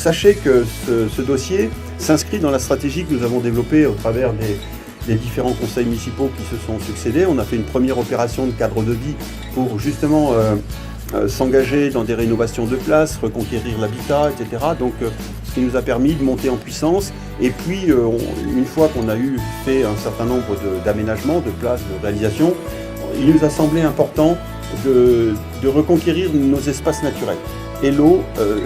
sachez que ce dossier s'inscrit dans la stratégie que nous avons développée au travers des différents conseils municipaux qui se sont succédés. On a fait une première opération de cadre de vie pour justement s'engager dans des rénovations de places, reconquérir l'habitat, etc. Donc ce qui nous a permis de monter en puissance. Et puis une fois qu'on a fait un certain nombre d'aménagements, de places, de réalisations, il nous a semblé important de reconquérir nos espaces naturels. Et l'eau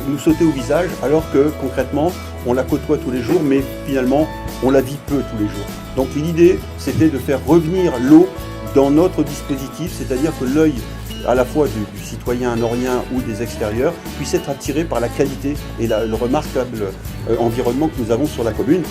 nous sautait au visage alors que concrètement on la côtoie tous les jours, mais finalement on la vit peu tous les jours. Donc l'idée c'était de faire revenir l'eau dans notre dispositif, c'est-à-dire que l'œil à la fois du citoyen norien ou des extérieurs puisse être attiré par la qualité et le remarquable environnement que nous avons sur la commune.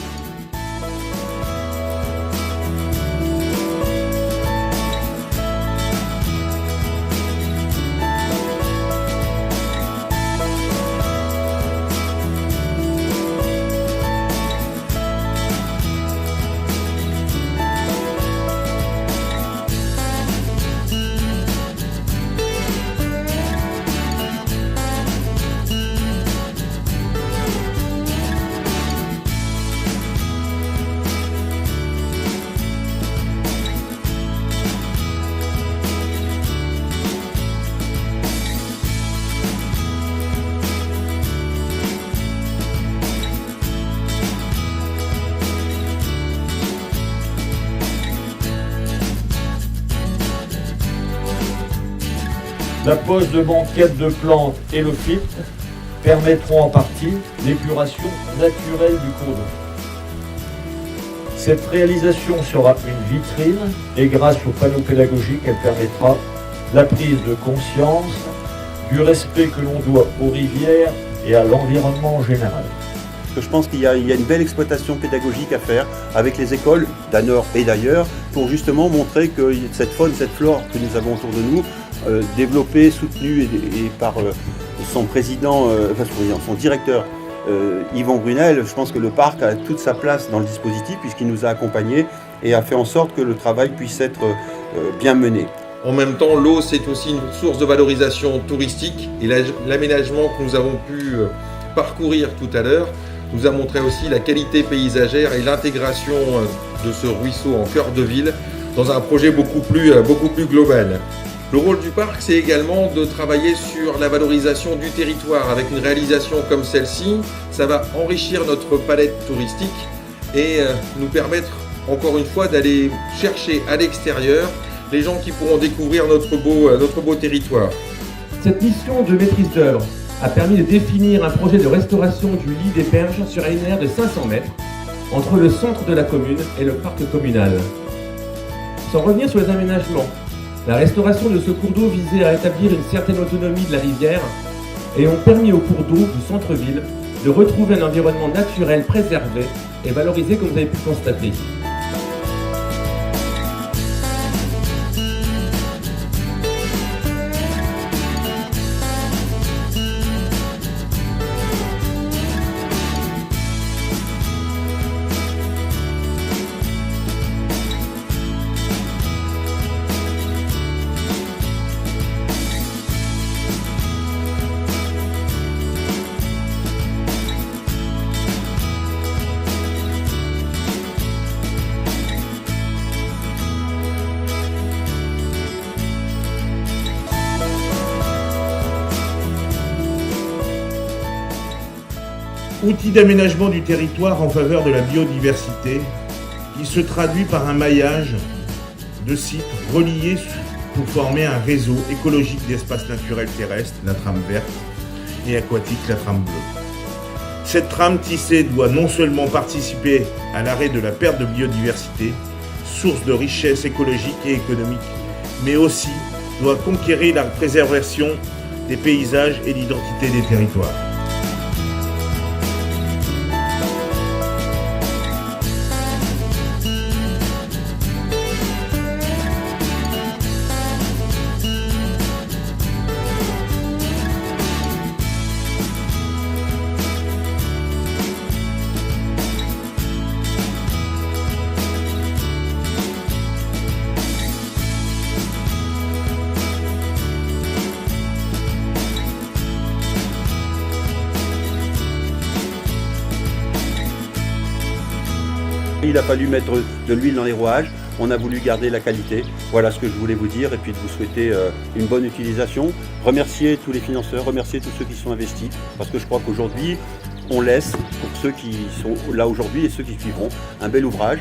La pose de banquettes de plantes et le filtre permettront en partie l'épuration naturelle du cours d'eau. Cette réalisation sera une vitrine et grâce au panneau pédagogique, elle permettra la prise de conscience du respect que l'on doit aux rivières et à l'environnement en général. Je pense qu'il y a une belle exploitation pédagogique à faire avec les écoles d'Anor et d'ailleurs pour justement montrer que cette faune, cette flore que nous avons autour de nous, développée, soutenue et par son président, son directeur Yvan Brunel, je pense que le parc a toute sa place dans le dispositif puisqu'il nous a accompagnés et a fait en sorte que le travail puisse être bien mené. En même temps, l'eau, c'est aussi une source de valorisation touristique et l'aménagement que nous avons pu parcourir tout à l'heure nous a montré aussi la qualité paysagère et l'intégration de ce ruisseau en cœur de ville dans un projet beaucoup plus global. Le rôle du parc, c'est également de travailler sur la valorisation du territoire. Avec une réalisation comme celle-ci, ça va enrichir notre palette touristique et nous permettre, encore une fois, d'aller chercher à l'extérieur les gens qui pourront découvrir notre beau territoire. Cette mission de maîtrise d'œuvre a permis de définir un projet de restauration du lit des Berges sur un linéaire de 500 mètres entre le centre de la commune et le parc communal. Sans revenir sur les aménagements, la restauration de ce cours d'eau visait à établir une certaine autonomie de la rivière et ont permis au cours d'eau du centre-ville de retrouver un environnement naturel préservé et valorisé comme vous avez pu le constater. Outil d'aménagement du territoire en faveur de la biodiversité qui se traduit par un maillage de sites reliés pour former un réseau écologique d'espaces naturels terrestres, la trame verte, et aquatique, la trame bleue. Cette trame tissée doit non seulement participer à l'arrêt de la perte de biodiversité, source de richesse écologique et économique, mais aussi doit conquérir la préservation des paysages et l'identité des territoires. Il a fallu mettre de l'huile dans les rouages, on a voulu garder la qualité. Voilà ce que je voulais vous dire et puis de vous souhaiter une bonne utilisation. Remercier tous les financeurs, remercier tous ceux qui sont investis parce que je crois qu'aujourd'hui, on laisse pour ceux qui sont là aujourd'hui et ceux qui suivront un bel ouvrage.